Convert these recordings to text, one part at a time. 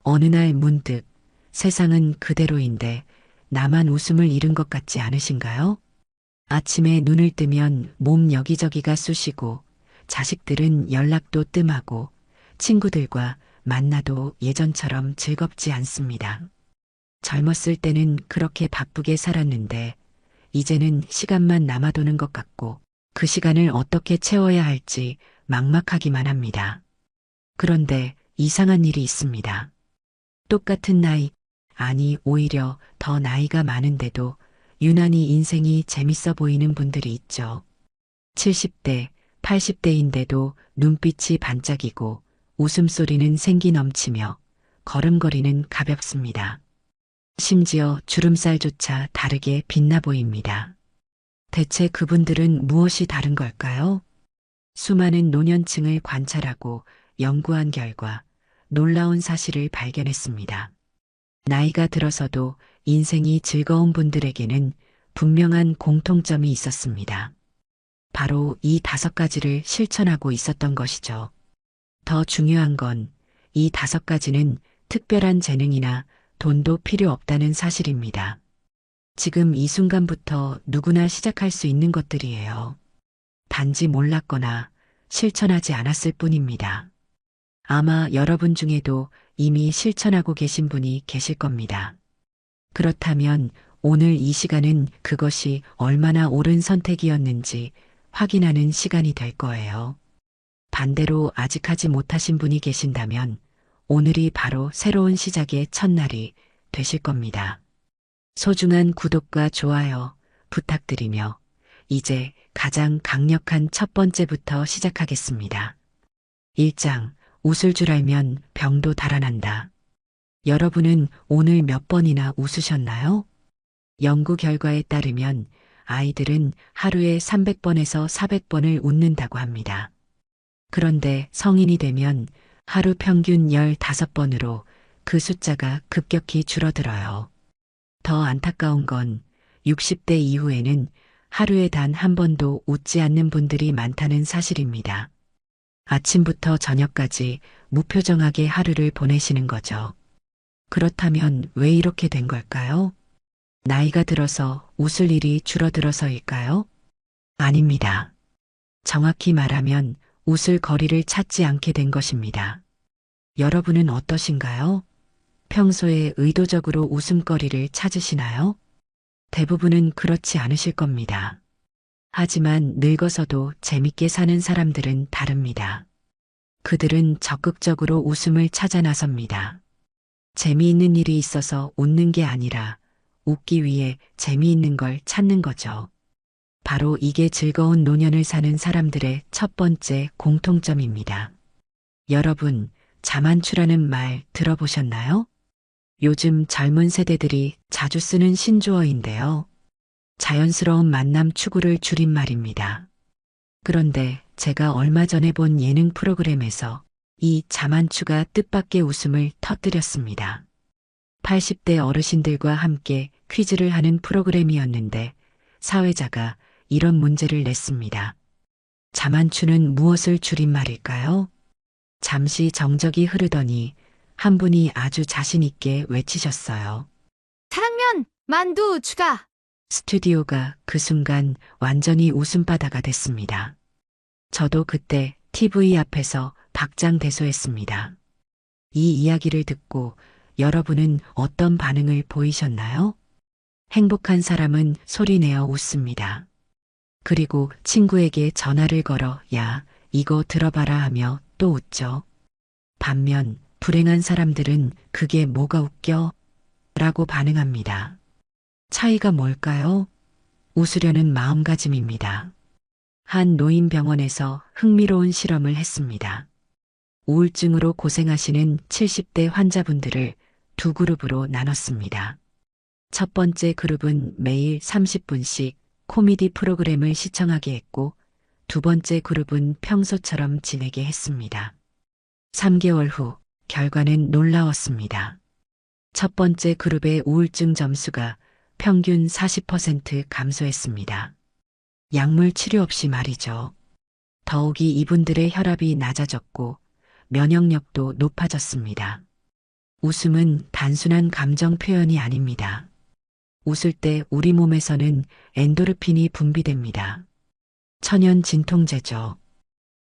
어느 날 문득 세상은 그대로인데 나만 웃음을 잃은 것 같지 않으신가요? 아침에 눈을 뜨면 몸 여기저기가 쑤시고 자식들은 연락도 뜸하고 친구들과 만나도 예전처럼 즐겁지 않습니다. 젊었을 때는 그렇게 바쁘게 살았는데 이제는 시간만 남아도는 것 같고 그 시간을 어떻게 채워야 할지 막막하기만 합니다. 그런데 이상한 일이 있습니다. 똑같은 나이, 아니 오히려 더 나이가 많은데도 유난히 인생이 재밌어 보이는 분들이 있죠. 70대, 80대인데도 눈빛이 반짝이고 웃음소리는 생기 넘치며 걸음걸이는 가볍습니다. 심지어 주름살조차 다르게 빛나 보입니다. 대체 그분들은 무엇이 다른 걸까요? 수많은 노년층을 관찰하고 연구한 결과 놀라운 사실을 발견했습니다. 나이가 들어서도 인생이 즐거운 분들에게는 분명한 공통점이 있었습니다. 바로 이 5가지를 실천하고 있었던 것이죠. 더 중요한 건 이 5가지는 특별한 재능이나 돈도 필요 없다는 사실입니다. 지금 이 순간부터 누구나 시작할 수 있는 것들이에요. 단지 몰랐거나 실천하지 않았을 뿐입니다. 아마 여러분 중에도 이미 실천하고 계신 분이 계실 겁니다. 그렇다면 오늘 이 시간은 그것이 얼마나 옳은 선택이었는지 확인하는 시간이 될 거예요. 반대로 아직 하지 못하신 분이 계신다면 오늘이 바로 새로운 시작의 첫날이 되실 겁니다. 소중한 구독과 좋아요 부탁드리며 이제 가장 강력한 첫 번째부터 시작하겠습니다. 1장, 웃을 줄 알면 병도 달아난다. 여러분은 오늘 몇 번이나 웃으셨나요? 연구 결과에 따르면 아이들은 하루에 300번에서 400번을 웃는다고 합니다. 그런데 성인이 되면 하루 평균 15번으로 그 숫자가 급격히 줄어들어요. 더 안타까운 건 60대 이후에는 하루에 단 한 번도 웃지 않는 분들이 많다는 사실입니다. 아침부터 저녁까지 무표정하게 하루를 보내시는 거죠. 그렇다면 왜 이렇게 된 걸까요? 나이가 들어서 웃을 일이 줄어들어서일까요? 아닙니다. 정확히 말하면 웃을 거리를 찾지 않게 된 것입니다. 여러분은 어떠신가요? 평소에 의도적으로 웃음거리를 찾으시나요? 대부분은 그렇지 않으실 겁니다. 하지만 늙어서도 재밌게 사는 사람들은 다릅니다. 그들은 적극적으로 웃음을 찾아 나섭니다. 재미있는 일이 있어서 웃는 게 아니라 웃기 위해 재미있는 걸 찾는 거죠. 바로 이게 즐거운 노년을 사는 사람들의 첫 번째 공통점입니다. 여러분, 자만추라는 말 들어보셨나요? 요즘 젊은 세대들이 자주 쓰는 신조어인데요. 자연스러운 만남 추구를 줄임말입니다. 그런데 제가 얼마 전에 본 예능 프로그램에서 이 자만추가 뜻밖의 웃음을 터뜨렸습니다. 80대 어르신들과 함께 퀴즈를 하는 프로그램이었는데 사회자가 이런 문제를 냈습니다. 자만추는 무엇을 줄임말일까요? 잠시 정적이 흐르더니 한 분이 아주 자신 있게 외치셨어요. 사랑면, 만두, 추가. 스튜디오가 그 순간 완전히 웃음바다가 됐습니다. 저도 그때 TV 앞에서 박장대소했습니다. 이 이야기를 듣고 여러분은 어떤 반응을 보이셨나요? 행복한 사람은 소리내어 웃습니다. 그리고 친구에게 전화를 걸어 야, 이거 들어봐라 하며 또 웃죠. 반면 불행한 사람들은 그게 뭐가 웃겨? 라고 반응합니다. 차이가 뭘까요? 웃으려는 마음가짐입니다. 한 노인병원에서 흥미로운 실험을 했습니다. 우울증으로 고생하시는 70대 환자분들을 두 그룹으로 나눴습니다. 첫 번째 그룹은 매일 30분씩 코미디 프로그램을 시청하게 했고 두 번째 그룹은 평소처럼 지내게 했습니다. 3개월 후 결과는 놀라웠습니다. 첫 번째 그룹의 우울증 점수가 평균 40% 감소했습니다. 약물 치료 없이 말이죠. 더욱이 이분들의 혈압이 낮아졌고 면역력도 높아졌습니다. 웃음은 단순한 감정 표현이 아닙니다. 웃을 때 우리 몸에서는 엔도르핀이 분비됩니다. 천연 진통제죠.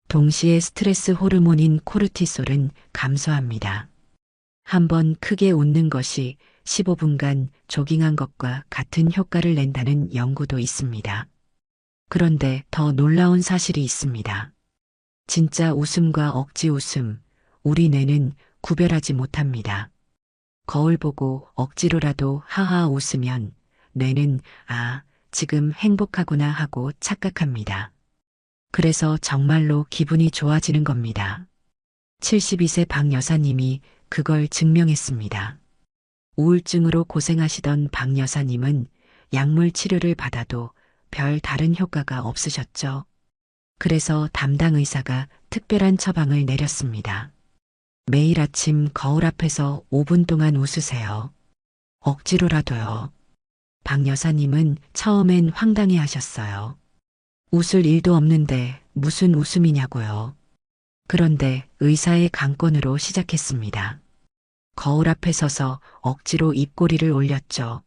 동시에 스트레스 호르몬인 코르티솔은 감소합니다. 한번 크게 웃는 것이 15분간 조깅한 것과 같은 효과를 낸다는 연구도 있습니다. 그런데 더 놀라운 사실이 있습니다. 진짜 웃음과 억지 웃음, 우리 뇌는 구별하지 못합니다. 거울 보고 억지로라도 하하 웃으면 뇌는 아, 지금 행복하구나 하고 착각합니다. 그래서 정말로 기분이 좋아지는 겁니다. 72세 박 여사님이 그걸 증명했습니다. 우울증으로 고생하시던 박 여사님은 약물 치료를 받아도 별 다른 효과가 없으셨죠. 그래서 담당 의사가 특별한 처방을 내렸습니다. 매일 아침 거울 앞에서 5분 동안 웃으세요. 억지로라도요. 박 여사님은 처음엔 황당해 하셨어요. 웃을 일도 없는데 무슨 웃음이냐고요. 그런데 의사의 강권으로 시작했습니다. 거울 앞에 서서 억지로 입꼬리를 올렸죠.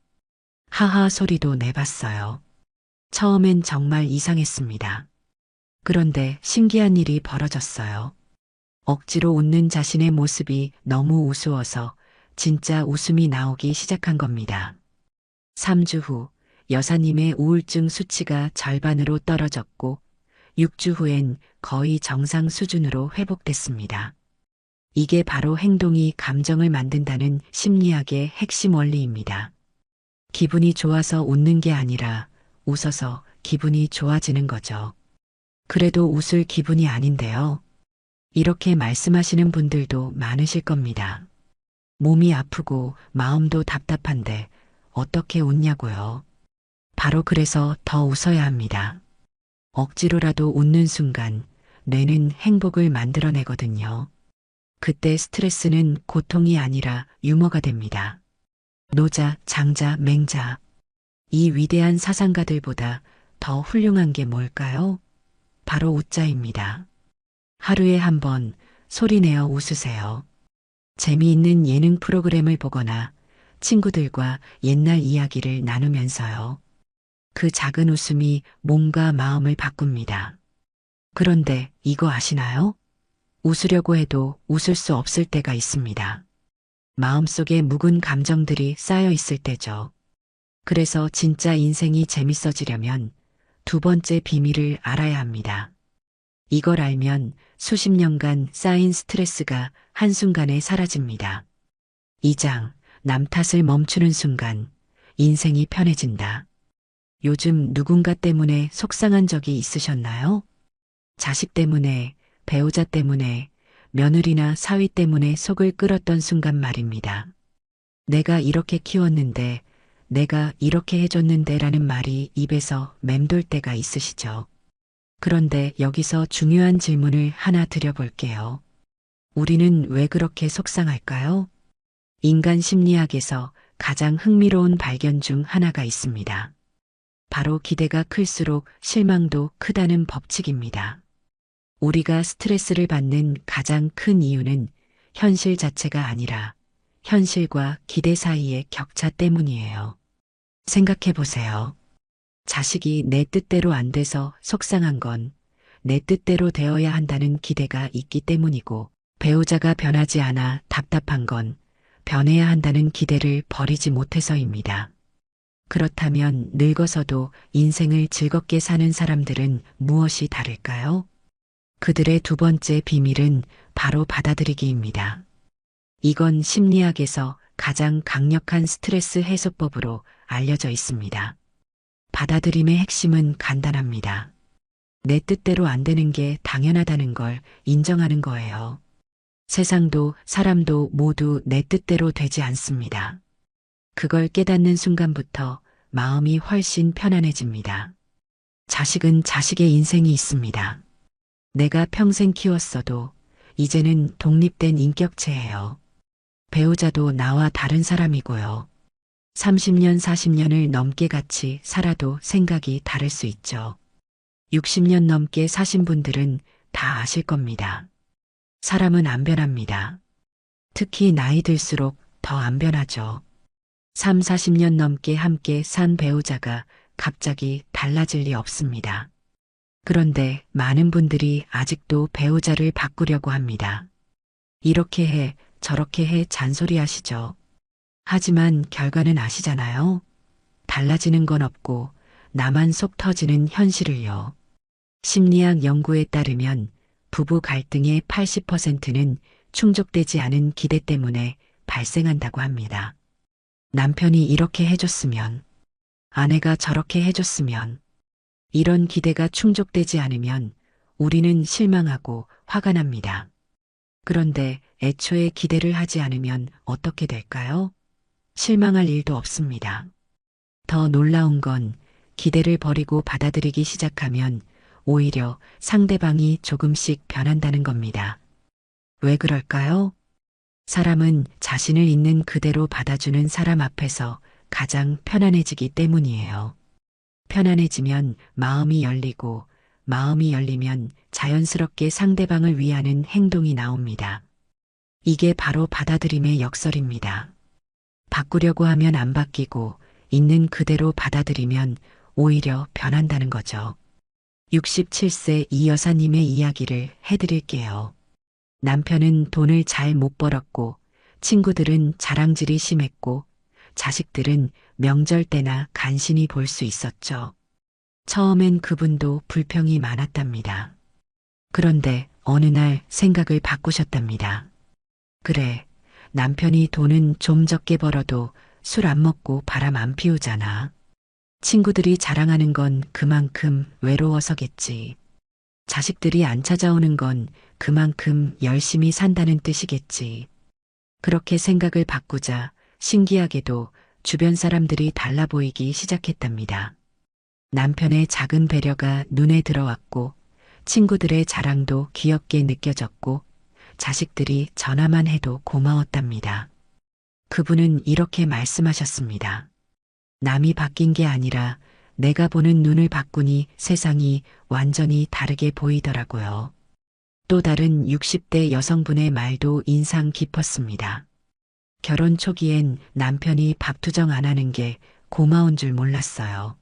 하하 소리도 내봤어요. 처음엔 정말 이상했습니다. 그런데 신기한 일이 벌어졌어요. 억지로 웃는 자신의 모습이 너무 우스워서 진짜 웃음이 나오기 시작한 겁니다. 3주 후 여사님의 우울증 수치가 절반으로 떨어졌고 6주 후엔 거의 정상 수준으로 회복됐습니다. 이게 바로 행동이 감정을 만든다는 심리학의 핵심 원리입니다. 기분이 좋아서 웃는 게 아니라 웃어서 기분이 좋아지는 거죠. 그래도 웃을 기분이 아닌데요. 이렇게 말씀하시는 분들도 많으실 겁니다. 몸이 아프고 마음도 답답한데 어떻게 웃냐고요. 바로 그래서 더 웃어야 합니다. 억지로라도 웃는 순간 뇌는 행복을 만들어내거든요. 그때 스트레스는 고통이 아니라 유머가 됩니다. 노자, 장자, 맹자. 이 위대한 사상가들보다 더 훌륭한 게 뭘까요? 바로 웃자입니다. 하루에 한 번 소리내어 웃으세요. 재미있는 예능 프로그램을 보거나 친구들과 옛날 이야기를 나누면서요. 그 작은 웃음이 몸과 마음을 바꿉니다. 그런데 이거 아시나요? 웃으려고 해도 웃을 수 없을 때가 있습니다. 마음속에 묵은 감정들이 쌓여 있을 때죠. 그래서 진짜 인생이 재밌어지려면 두 번째 비밀을 알아야 합니다. 이걸 알면 수십 년간 쌓인 스트레스가 한순간에 사라집니다. 2장, 남 탓을 멈추는 순간 인생이 편해진다. 요즘 누군가 때문에 속상한 적이 있으셨나요? 자식 때문에, 배우자 때문에, 며느리나 사위 때문에 속을 끓었던 순간 말입니다. 내가 이렇게 키웠는데, 내가 이렇게 해줬는데 라는 말이 입에서 맴돌 때가 있으시죠? 그런데 여기서 중요한 질문을 하나 드려볼게요. 우리는 왜 그렇게 속상할까요? 인간 심리학에서 가장 흥미로운 발견 중 하나가 있습니다. 바로 기대가 클수록 실망도 크다는 법칙입니다. 우리가 스트레스를 받는 가장 큰 이유는 현실 자체가 아니라 현실과 기대 사이의 격차 때문이에요. 생각해 보세요. 자식이 내 뜻대로 안 돼서 속상한 건 내 뜻대로 되어야 한다는 기대가 있기 때문이고, 배우자가 변하지 않아 답답한 건 변해야 한다는 기대를 버리지 못해서입니다. 그렇다면 늙어서도 인생을 즐겁게 사는 사람들은 무엇이 다를까요? 그들의 두 번째 비밀은 바로 받아들이기입니다. 이건 심리학에서 가장 강력한 스트레스 해소법으로 알려져 있습니다. 받아들임의 핵심은 간단합니다. 내 뜻대로 안 되는 게 당연하다는 걸 인정하는 거예요. 세상도 사람도 모두 내 뜻대로 되지 않습니다. 그걸 깨닫는 순간부터 마음이 훨씬 편안해집니다. 자식은 자식의 인생이 있습니다. 내가 평생 키웠어도 이제는 독립된 인격체예요. 배우자도 나와 다른 사람이고요. 30년, 40년을 넘게 같이 살아도 생각이 다를 수 있죠. 60년 넘게 사신 분들은 다 아실 겁니다. 사람은 안 변합니다. 특히 나이 들수록 더 안 변하죠. 3, 40년 넘게 함께 산 배우자가 갑자기 달라질 리 없습니다. 그런데 많은 분들이 아직도 배우자를 바꾸려고 합니다. 이렇게 해, 저렇게 해 잔소리하시죠. 하지만 결과는 아시잖아요. 달라지는 건 없고 나만 속 터지는 현실을요. 심리학 연구에 따르면 부부 갈등의 80%는 충족되지 않은 기대 때문에 발생한다고 합니다. 남편이 이렇게 해줬으면, 아내가 저렇게 해줬으면, 이런 기대가 충족되지 않으면 우리는 실망하고 화가 납니다. 그런데 애초에 기대를 하지 않으면 어떻게 될까요? 실망할 일도 없습니다. 더 놀라운 건 기대를 버리고 받아들이기 시작하면 오히려 상대방이 조금씩 변한다는 겁니다. 왜 그럴까요? 사람은 자신을 있는 그대로 받아주는 사람 앞에서 가장 편안해지기 때문이에요. 편안해지면 마음이 열리고 마음이 열리면 자연스럽게 상대방을 위하는 행동이 나옵니다. 이게 바로 받아들임의 역설입니다. 바꾸려고 하면 안 바뀌고 있는 그대로 받아들이면 오히려 변한다는 거죠. 67세 이 여사님의 이야기를 해드릴게요. 남편은 돈을 잘 못 벌었고 친구들은 자랑질이 심했고 자식들은 명절 때나 간신히 볼 수 있었죠. 처음엔 그분도 불평이 많았답니다. 그런데 어느 날 생각을 바꾸셨답니다. 그래, 남편이 돈은 좀 적게 벌어도 술 안 먹고 바람 안 피우잖아. 친구들이 자랑하는 건 그만큼 외로워서겠지. 자식들이 안 찾아오는 건 그만큼 열심히 산다는 뜻이겠지. 그렇게 생각을 바꾸자 신기하게도 주변 사람들이 달라 보이기 시작했답니다. 남편의 작은 배려가 눈에 들어왔고 친구들의 자랑도 귀엽게 느껴졌고 자식들이 전화만 해도 고마웠답니다. 그분은 이렇게 말씀하셨습니다. 남이 바뀐 게 아니라 내가 보는 눈을 바꾸니 세상이 완전히 다르게 보이더라고요. 또 다른 60대 여성분의 말도 인상 깊었습니다. 결혼 초기엔 남편이 밥 투정 안 하는 게 고마운 줄 몰랐어요.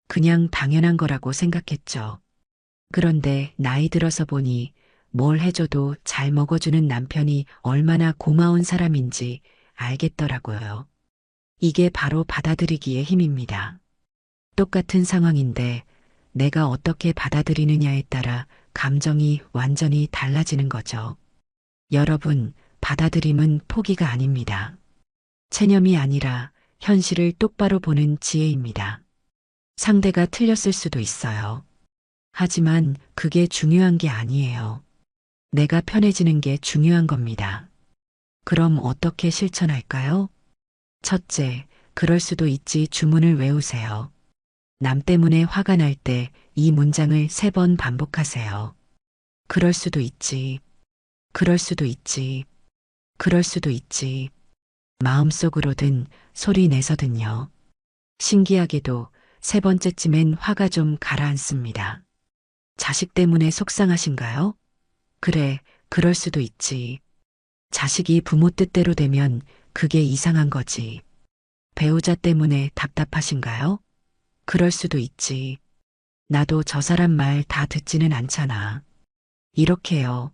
그냥 당연한 거라고 생각했죠. 그런데 나이 들어서 보니 뭘 해줘도 잘 먹어주는 남편이 얼마나 고마운 사람인지 알겠더라고요. 이게 바로 받아들이기의 힘입니다. 똑같은 상황인데 내가 어떻게 받아들이느냐에 따라 감정이 완전히 달라지는 거죠. 여러분, 받아들임은 포기가 아닙니다. 체념이 아니라 현실을 똑바로 보는 지혜입니다. 상대가 틀렸을 수도 있어요. 하지만 그게 중요한 게 아니에요. 내가 편해지는 게 중요한 겁니다. 그럼 어떻게 실천할까요? 첫째, 그럴 수도 있지 주문을 외우세요. 남 때문에 화가 날 때 이 문장을 3번 반복하세요. 그럴 수도 있지. 그럴 수도 있지. 그럴 수도 있지. 마음속으로든 소리 내서든요. 신기하게도 3번째쯤엔 화가 좀 가라앉습니다. 자식 때문에 속상하신가요? 그래, 그럴 수도 있지. 자식이 부모 뜻대로 되면 그게 이상한 거지. 배우자 때문에 답답하신가요? 그럴 수도 있지. 나도 저 사람 말 다 듣지는 않잖아. 이렇게요.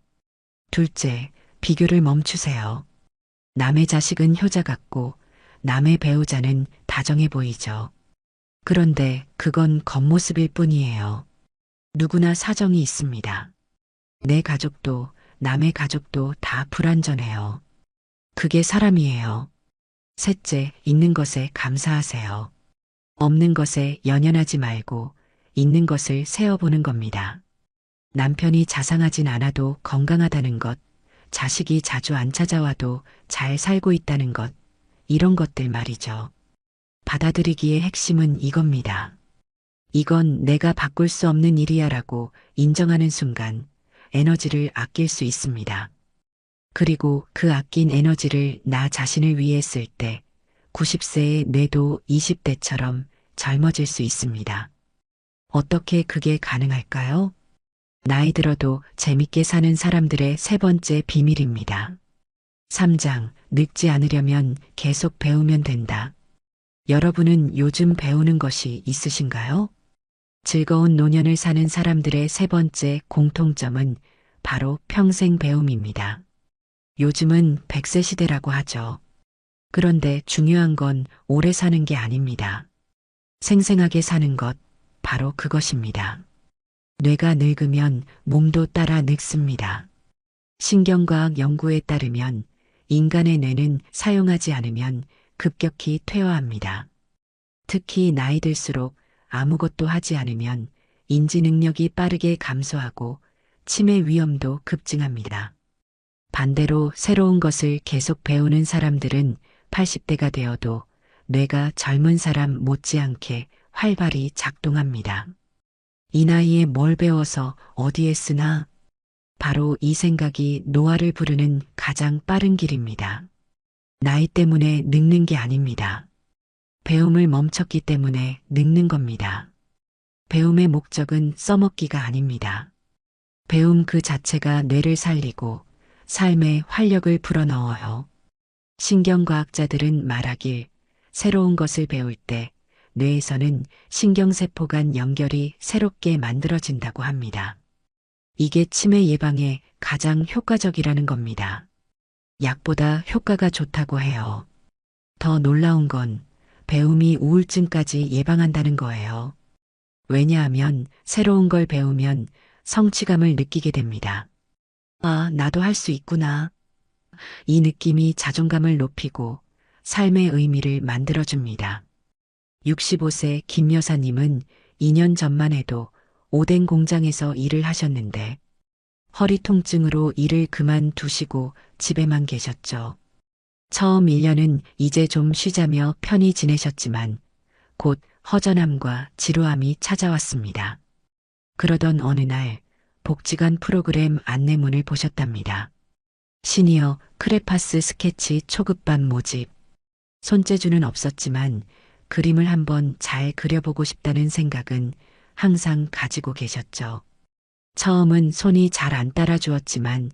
둘째, 비교를 멈추세요. 남의 자식은 효자 같고 남의 배우자는 다정해 보이죠. 그런데 그건 겉모습일 뿐이에요. 누구나 사정이 있습니다. 내 가족도 남의 가족도 다 불완전해요. 그게 사람이에요. 셋째, 있는 것에 감사하세요. 없는 것에 연연하지 말고 있는 것을 세어보는 겁니다. 남편이 자상하진 않아도 건강하다는 것, 자식이 자주 안 찾아와도 잘 살고 있다는 것, 이런 것들 말이죠. 받아들이기의 핵심은 이겁니다. 이건 내가 바꿀 수 없는 일이야라고 인정하는 순간 에너지를 아낄 수 있습니다. 그리고 그 아낀 에너지를 나 자신을 위해 쓸 때 90세의 뇌도 20대처럼 젊어질 수 있습니다. 어떻게 그게 가능할까요? 나이 들어도 재밌게 사는 사람들의 3번째 비밀입니다. 3장, 늙지 않으려면 계속 배우면 된다. 여러분은 요즘 배우는 것이 있으신가요? 즐거운 노년을 사는 사람들의 세 번째 공통점은 바로 평생 배움입니다. 요즘은 100세 시대라고 하죠. 그런데 중요한 건 오래 사는 게 아닙니다. 생생하게 사는 것, 바로 그것입니다. 뇌가 늙으면 몸도 따라 늙습니다. 신경과학 연구에 따르면 인간의 뇌는 사용하지 않으면 급격히 퇴화합니다. 특히 나이 들수록 아무것도 하지 않으면 인지 능력이 빠르게 감소하고 치매 위험도 급증합니다. 반대로 새로운 것을 계속 배우는 사람들은 80대가 되어도 뇌가 젊은 사람 못지않게 활발히 작동합니다. 이 나이에 뭘 배워서 어디에 쓰나? 바로 이 생각이 노화를 부르는 가장 빠른 길입니다. 나이 때문에 늙는 게 아닙니다. 배움을 멈췄기 때문에 늙는 겁니다. 배움의 목적은 써먹기가 아닙니다. 배움 그 자체가 뇌를 살리고 삶에 활력을 불어넣어요. 신경과학자들은 말하길 새로운 것을 배울 때 뇌에서는 신경세포 간 연결이 새롭게 만들어진다고 합니다. 이게 치매 예방에 가장 효과적이라는 겁니다. 약보다 효과가 좋다고 해요. 더 놀라운 건 배움이 우울증까지 예방한다는 거예요. 왜냐하면 새로운 걸 배우면 성취감을 느끼게 됩니다. 아, 나도 할 수 있구나. 이 느낌이 자존감을 높이고 삶의 의미를 만들어줍니다. 65세 김 여사님은 2년 전만 해도 오뎅 공장에서 일을 하셨는데 허리 통증으로 일을 그만두시고 집에만 계셨죠. 처음 1년은 이제 좀 쉬자며 편히 지내셨지만 곧 허전함과 지루함이 찾아왔습니다. 그러던 어느 날 복지관 프로그램 안내문을 보셨답니다. 시니어 크레파스 스케치 초급반 모집. 손재주는 없었지만 그림을 한번 잘 그려보고 싶다는 생각은 항상 가지고 계셨죠. 처음은 손이 잘 안 따라주었지만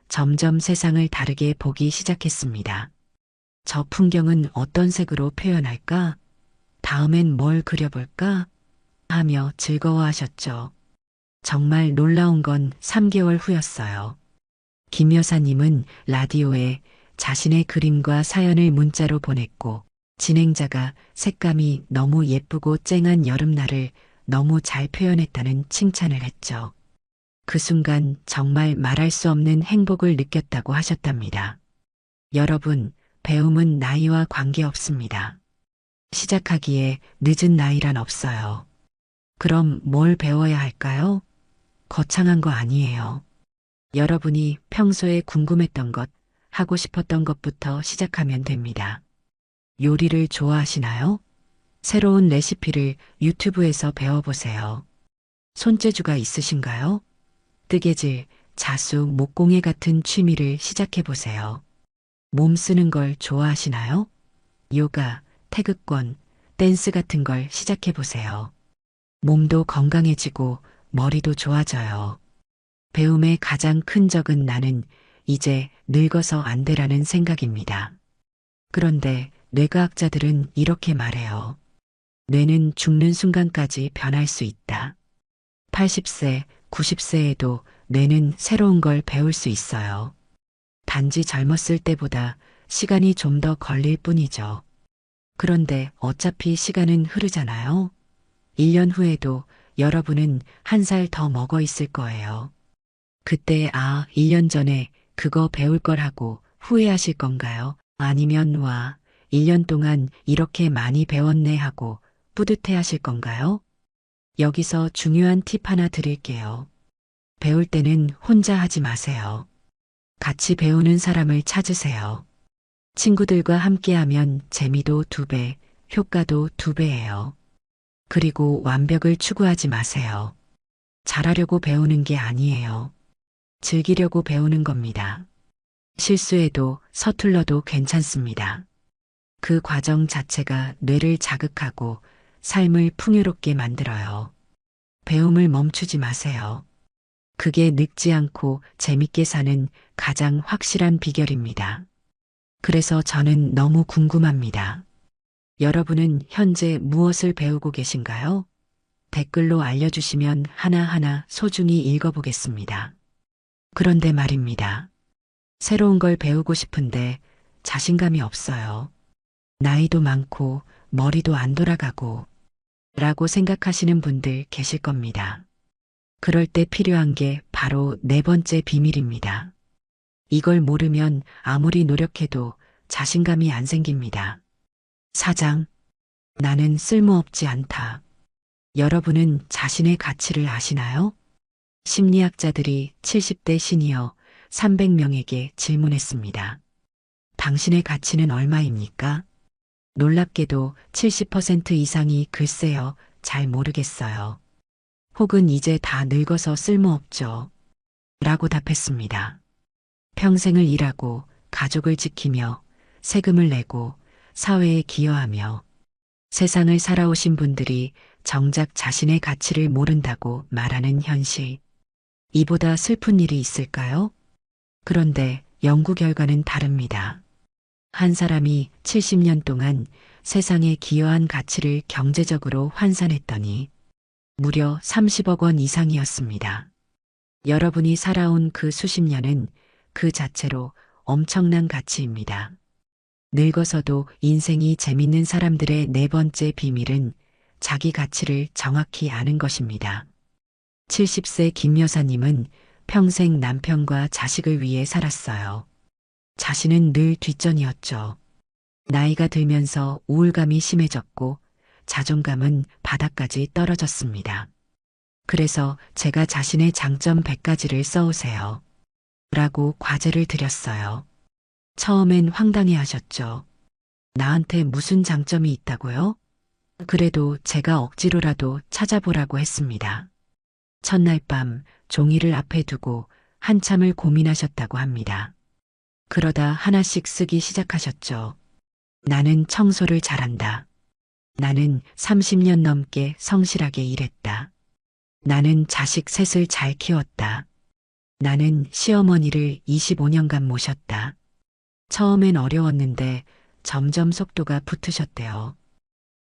점점 세상을 다르게 보기 시작했습니다. 저 풍경은 어떤 색으로 표현할까? 다음엔 뭘 그려볼까? 하며 즐거워하셨죠. 정말 놀라운 건 3개월 후였어요. 김 여사님은 라디오에 자신의 그림과 사연을 문자로 보냈고 진행자가 색감이 너무 예쁘고 쨍한 여름날을 너무 잘 표현했다는 칭찬을 했죠. 그 순간 정말 말할 수 없는 행복을 느꼈다고 하셨답니다. 여러분, 배움은 나이와 관계없습니다. 시작하기에 늦은 나이란 없어요. 그럼 뭘 배워야 할까요? 거창한 거 아니에요. 여러분이 평소에 궁금했던 것, 하고 싶었던 것부터 시작하면 됩니다. 요리를 좋아하시나요? 새로운 레시피를 유튜브에서 배워보세요. 손재주가 있으신가요? 뜨개질, 자수, 목공예 같은 취미를 시작해보세요. 몸 쓰는 걸 좋아하시나요? 요가, 태극권, 댄스 같은 걸 시작해보세요. 몸도 건강해지고 머리도 좋아져요. 배움의 가장 큰 적은 나는 이제 늙어서 안 되라는 생각입니다. 그런데 뇌과학자들은 이렇게 말해요. 뇌는 죽는 순간까지 변할 수 있다. 80세, 90세에도 뇌는 새로운 걸 배울 수 있어요. 단지 젊었을 때보다 시간이 좀 더 걸릴 뿐이죠. 그런데 어차피 시간은 흐르잖아요. 1년 후에도 여러분은 1살 더 먹어 있을 거예요. 그때 1년 전에 그거 배울 걸 하고 후회하실 건가요? 아니면 1년 동안 이렇게 많이 배웠네 하고 뿌듯해 하실 건가요? 여기서 중요한 팁 하나 드릴게요. 배울 때는 혼자 하지 마세요. 같이 배우는 사람을 찾으세요. 친구들과 함께하면 재미도 2배, 효과도 2배예요. 그리고 완벽을 추구하지 마세요. 잘하려고 배우는 게 아니에요. 즐기려고 배우는 겁니다. 실수해도 서툴러도 괜찮습니다. 그 과정 자체가 뇌를 자극하고 삶을 풍요롭게 만들어요. 배움을 멈추지 마세요. 그게 늙지 않고 재밌게 사는 가장 확실한 비결입니다. 그래서 저는 너무 궁금합니다. 여러분은 현재 무엇을 배우고 계신가요? 댓글로 알려주시면 하나하나 소중히 읽어보겠습니다. 그런데 말입니다. 새로운 걸 배우고 싶은데 자신감이 없어요. 나이도 많고 머리도 안 돌아가고 라고 생각하시는 분들 계실 겁니다. 그럴 때 필요한 게 바로 네 번째 비밀입니다. 이걸 모르면 아무리 노력해도 자신감이 안 생깁니다. 4장. 나는 쓸모없지 않다. 여러분은 자신의 가치를 아시나요? 심리학자들이 70대 시니어 300명에게 질문했습니다. 당신의 가치는 얼마입니까? 놀랍게도 70% 이상이 글쎄요, 잘 모르겠어요. 혹은 이제 다 늙어서 쓸모없죠. 라고 답했습니다. 평생을 일하고 가족을 지키며 세금을 내고 사회에 기여하며 세상을 살아오신 분들이 정작 자신의 가치를 모른다고 말하는 현실. 이보다 슬픈 일이 있을까요? 그런데 연구 결과는 다릅니다. 한 사람이 70년 동안 세상에 기여한 가치를 경제적으로 환산했더니 무려 30억 원 이상이었습니다. 여러분이 살아온 그 수십 년은 그 자체로 엄청난 가치입니다. 늙어서도 인생이 재밌는 사람들의 네 번째 비밀은 자기 가치를 정확히 아는 것입니다. 70세 김 여사님은 평생 남편과 자식을 위해 살았어요. 자신은 늘 뒷전이었죠. 나이가 들면서 우울감이 심해졌고 자존감은 바닥까지 떨어졌습니다. 그래서 제가 자신의 장점 100가지를 써오세요. 라고 과제를 드렸어요. 처음엔 황당해 하셨죠. 나한테 무슨 장점이 있다고요? 그래도 제가 억지로라도 찾아보라고 했습니다. 첫날 밤 종이를 앞에 두고 한참을 고민하셨다고 합니다. 그러다 하나씩 쓰기 시작하셨죠. 나는 청소를 잘한다. 나는 30년 넘게 성실하게 일했다. 나는 자식 셋을 잘 키웠다. 나는 시어머니를 25년간 모셨다. 처음엔 어려웠는데 점점 속도가 붙으셨대요.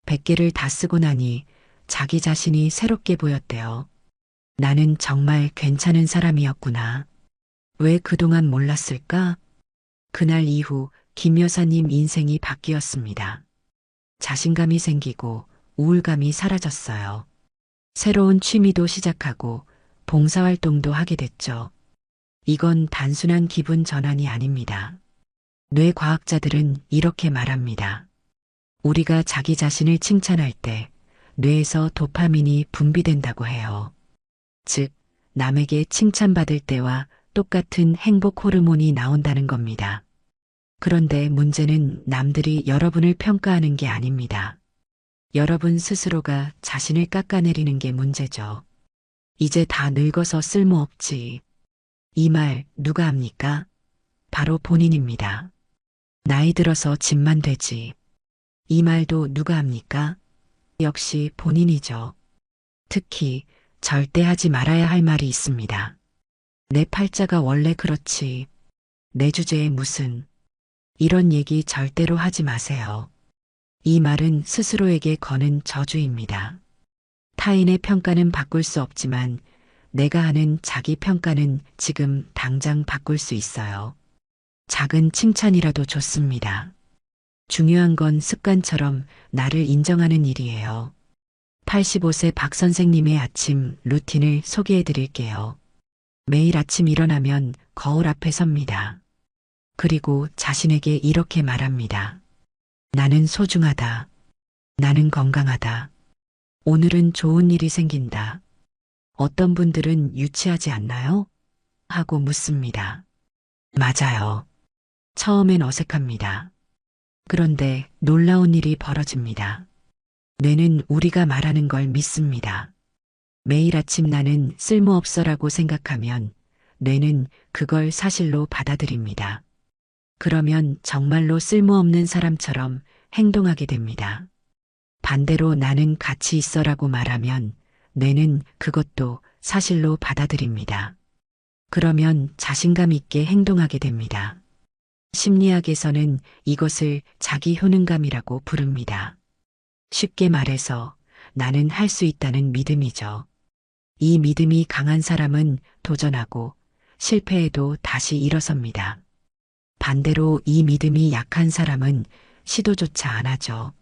100개를 다 쓰고 나니 자기 자신이 새롭게 보였대요. 나는 정말 괜찮은 사람이었구나. 왜 그동안 몰랐을까? 그날 이후 김 여사님 인생이 바뀌었습니다. 자신감이 생기고 우울감이 사라졌어요. 새로운 취미도 시작하고 봉사활동도 하게 됐죠. 이건 단순한 기분 전환이 아닙니다. 뇌과학자들은 이렇게 말합니다. 우리가 자기 자신을 칭찬할 때 뇌에서 도파민이 분비된다고 해요. 즉, 남에게 칭찬받을 때와 똑같은 행복 호르몬이 나온다는 겁니다. 그런데 문제는 남들이 여러분을 평가하는 게 아닙니다. 여러분 스스로가 자신을 깎아내리는 게 문제죠. 이제 다 늙어서 쓸모없지. 이 말 누가 합니까? 바로 본인입니다. 나이 들어서 집만 되지. 이 말도 누가 합니까? 역시 본인이죠. 특히 절대 하지 말아야 할 말이 있습니다. 내 팔자가 원래 그렇지. 내 주제에 무슨. 이런 얘기 절대로 하지 마세요. 이 말은 스스로에게 거는 저주입니다. 타인의 평가는 바꿀 수 없지만 내가 하는 자기 평가는 지금 당장 바꿀 수 있어요. 작은 칭찬이라도 좋습니다. 중요한 건 습관처럼 나를 인정하는 일이에요. 85세 박 선생님의 아침 루틴을 소개해 드릴게요. 매일 아침 일어나면 거울 앞에 섭니다. 그리고 자신에게 이렇게 말합니다. 나는 소중하다. 나는 건강하다. 오늘은 좋은 일이 생긴다. 어떤 분들은 유치하지 않나요? 하고 묻습니다. 맞아요. 처음엔 어색합니다. 그런데 놀라운 일이 벌어집니다. 뇌는 우리가 말하는 걸 믿습니다. 매일 아침 나는 쓸모없어라고 생각하면 뇌는 그걸 사실로 받아들입니다. 그러면 정말로 쓸모없는 사람처럼 행동하게 됩니다. 반대로 나는 가치 있어라고 말하면 뇌는 그것도 사실로 받아들입니다. 그러면 자신감 있게 행동하게 됩니다. 심리학에서는 이것을 자기 효능감이라고 부릅니다. 쉽게 말해서 나는 할 수 있다는 믿음이죠. 이 믿음이 강한 사람은 도전하고 실패해도 다시 일어섭니다. 반대로 이 믿음이 약한 사람은 시도조차 안 하죠.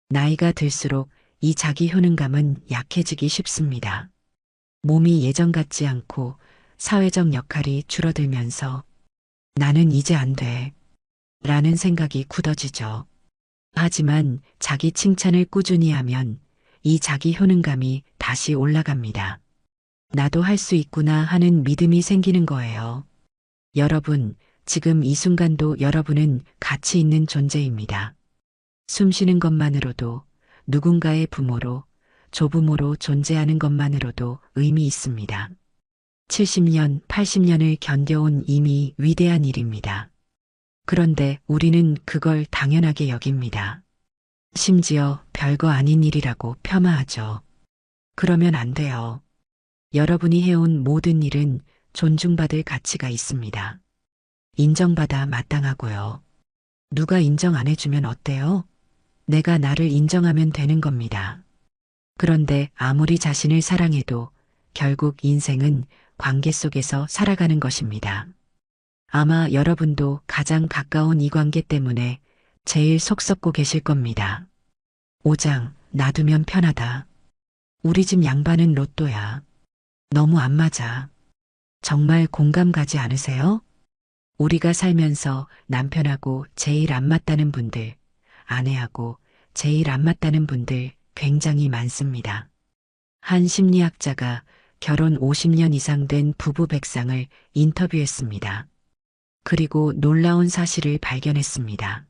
나이가 들수록 이 자기 효능감은 약해지기 쉽습니다. 몸이 예전 같지 않고 사회적 역할이 줄어들면서 나는 이제 안 돼. 라는 생각이 굳어지죠. 하지만 자기 칭찬을 꾸준히 하면 이 자기 효능감이 다시 올라갑니다. 나도 할 수 있구나 하는 믿음이 생기는 거예요. 여러분, 지금 이 순간도 여러분은 가치 있는 존재입니다. 숨 쉬는 것만으로도 누군가의 부모로, 조부모로 존재하는 것만으로도 의미 있습니다. 70년, 80년을 견뎌온 이미 위대한 일입니다. 그런데 우리는 그걸 당연하게 여깁니다. 심지어 별거 아닌 일이라고 폄하하죠. 그러면 안 돼요. 여러분이 해온 모든 일은 존중받을 가치가 있습니다. 인정받아 마땅하고요. 누가 인정 안 해주면 어때요? 내가 나를 인정하면 되는 겁니다. 그런데 아무리 자신을 사랑해도 결국 인생은 관계 속에서 살아가는 것입니다. 아마 여러분도 가장 가까운 이 관계 때문에 제일 속 썩고 계실 겁니다. 오장, 놔두면 편하다. 우리 집 양반은 로또야. 너무 안 맞아. 정말 공감 가지 않으세요? 우리가 살면서 남편하고 제일 안 맞다는 분들, 아내하고 제일 안 맞다는 분들 굉장히 많습니다. 한 심리학자가 결혼 50년 이상 된 부부 100쌍을 인터뷰했습니다. 그리고 놀라운 사실을 발견했습니다.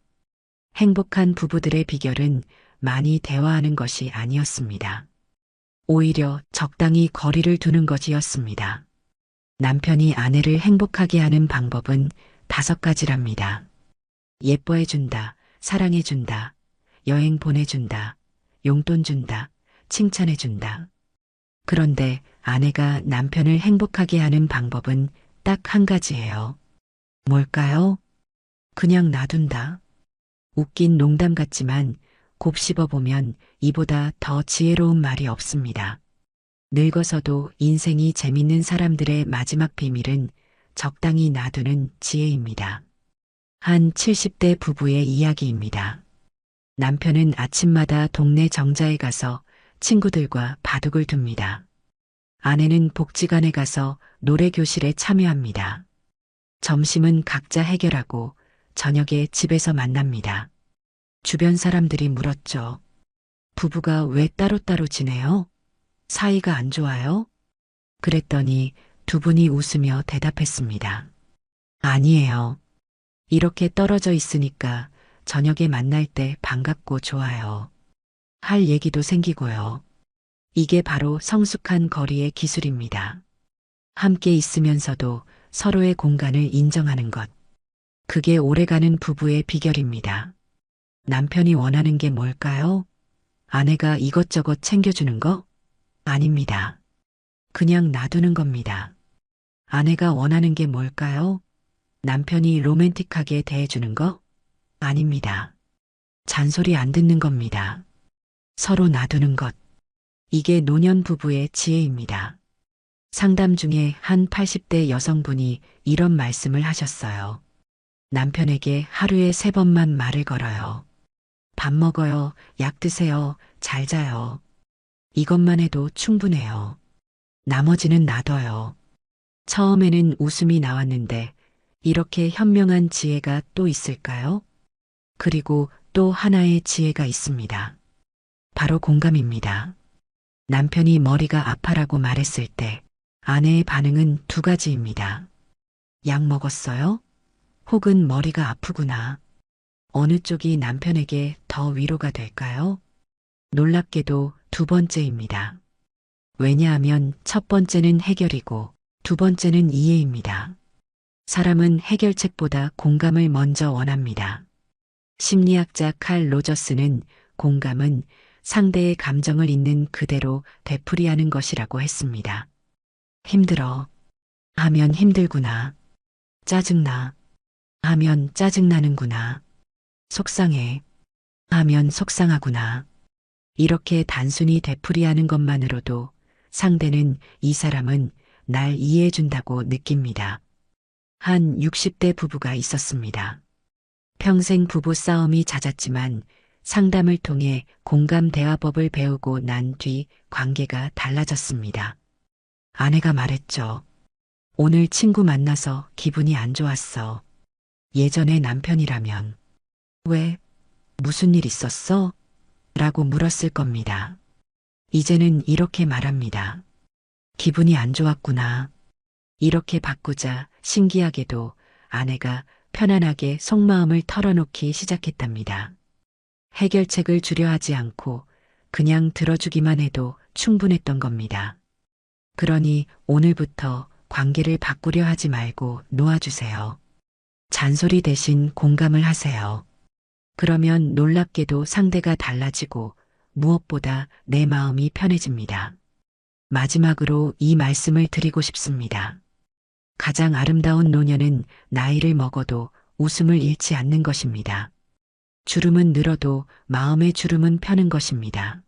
행복한 부부들의 비결은 많이 대화하는 것이 아니었습니다. 오히려 적당히 거리를 두는 것이었습니다. 남편이 아내를 행복하게 하는 방법은 5가지랍니다. 예뻐해준다, 사랑해준다, 여행 보내준다, 용돈 준다, 칭찬해준다. 그런데 아내가 남편을 행복하게 하는 방법은 딱 한 가지예요. 뭘까요? 그냥 놔둔다. 웃긴 농담 같지만 곱씹어 보면 이보다 더 지혜로운 말이 없습니다. 늙어서도 인생이 재밌는 사람들의 마지막 비밀은 적당히 놔두는 지혜입니다. 한 70대 부부의 이야기입니다. 남편은 아침마다 동네 정자에 가서 친구들과 바둑을 둡니다. 아내는 복지관에 가서 노래교실에 참여합니다. 점심은 각자 해결하고 저녁에 집에서 만납니다. 주변 사람들이 물었죠. 부부가 왜 따로따로 지내요? 사이가 안 좋아요? 그랬더니 두 분이 웃으며 대답했습니다. 아니에요. 이렇게 떨어져 있으니까 저녁에 만날 때 반갑고 좋아요. 할 얘기도 생기고요. 이게 바로 성숙한 거리의 기술입니다. 함께 있으면서도 서로의 공간을 인정하는 것. 그게 오래가는 부부의 비결입니다. 남편이 원하는 게 뭘까요? 아내가 이것저것 챙겨주는 거? 아닙니다. 그냥 놔두는 겁니다. 아내가 원하는 게 뭘까요? 남편이 로맨틱하게 대해주는 거? 아닙니다. 잔소리 안 듣는 겁니다. 서로 놔두는 것. 이게 노년 부부의 지혜입니다. 상담 중에 한 80대 여성분이 이런 말씀을 하셨어요. 남편에게 하루에 3번만 말을 걸어요. 밥 먹어요, 약 드세요, 잘 자요. 이것만 해도 충분해요. 나머지는 놔둬요. 처음에는 웃음이 나왔는데 이렇게 현명한 지혜가 또 있을까요? 그리고 또 하나의 지혜가 있습니다. 바로 공감입니다. 남편이 머리가 아파라고 말했을 때 아내의 반응은 2가지입니다. 약 먹었어요? 혹은 머리가 아프구나. 어느 쪽이 남편에게 더 위로가 될까요? 놀랍게도 2번째입니다. 왜냐하면 첫 번째는 해결이고 2번째는 이해입니다. 사람은 해결책보다 공감을 먼저 원합니다. 심리학자 칼 로저스는 공감은 상대의 감정을 있는 그대로 되풀이하는 것이라고 했습니다. 힘들어. 하면 힘들구나. 짜증나. 하면 짜증나는구나. 속상해. 하면 속상하구나. 이렇게 단순히 되풀이하는 것만으로도 상대는 이 사람은 날 이해해준다고 느낍니다. 한 60대 부부가 있었습니다. 평생 부부 싸움이 잦았지만 상담을 통해 공감 대화법을 배우고 난 뒤 관계가 달라졌습니다. 아내가 말했죠. 오늘 친구 만나서 기분이 안 좋았어. 예전에 남편이라면 왜? 무슨 일 있었어? 라고 물었을 겁니다. 이제는 이렇게 말합니다. 기분이 안 좋았구나. 이렇게 바꾸자 신기하게도 아내가 편안하게 속마음을 털어놓기 시작했답니다. 해결책을 주려 하지 않고 그냥 들어주기만 해도 충분했던 겁니다. 그러니 오늘부터 관계를 바꾸려 하지 말고 놓아주세요. 잔소리 대신 공감을 하세요. 그러면 놀랍게도 상대가 달라지고 무엇보다 내 마음이 편해집니다. 마지막으로 이 말씀을 드리고 싶습니다. 가장 아름다운 노년은 나이를 먹어도 웃음을 잃지 않는 것입니다. 주름은 늘어도 마음의 주름은 펴는 것입니다.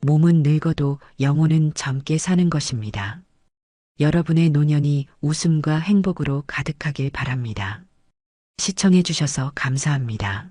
몸은 늙어도 영혼은 젊게 사는 것입니다. 여러분의 노년이 웃음과 행복으로 가득하길 바랍니다. 시청해 주셔서 감사합니다.